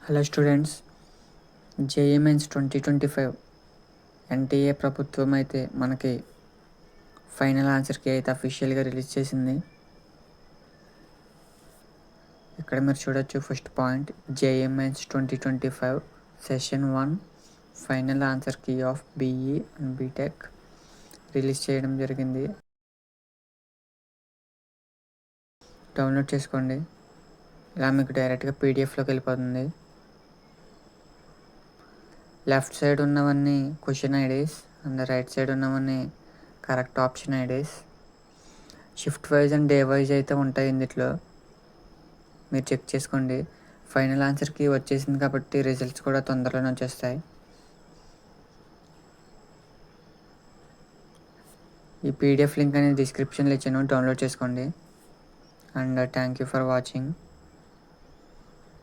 Hello students, JEE Mains 2025 NTA ప్రభుత్వం అయితే మనకి ఫైనల్ ఆన్సర్కి అయితే అఫీషియల్గా రిలీజ్ చేసింది. ఇక్కడ మీరు చూడొచ్చు. First point, JEE Mains 2025 session 1 final answer key of BE and BTech release చేయడం జరిగింది. డౌన్లోడ్ చేసుకోండి. ఇలా మీకు డైరెక్ట్గా పీడిఎఫ్లోకి వెళ్ళిపోతుంది. లెఫ్ట్ సైడ్ ఉన్నవన్నీ question IDs and right side ఉన్నవన్నీ correct option IDs. Shift wise and day wise అయితే ఉంటాయి ఇందులో, మీరు చెక్ చేసుకోండి. ఫైనల్ ఆన్సర్కి వచ్చేసింది కాబట్టి రిజల్ట్స్ కూడా తొందరలోనే వచ్చేస్తాయి. ఈ పీడిఎఫ్ లింక్ అనేది డిస్క్రిప్షన్లో ఇచ్చాను, డౌన్లోడ్ చేసుకోండి. And thank you for watching.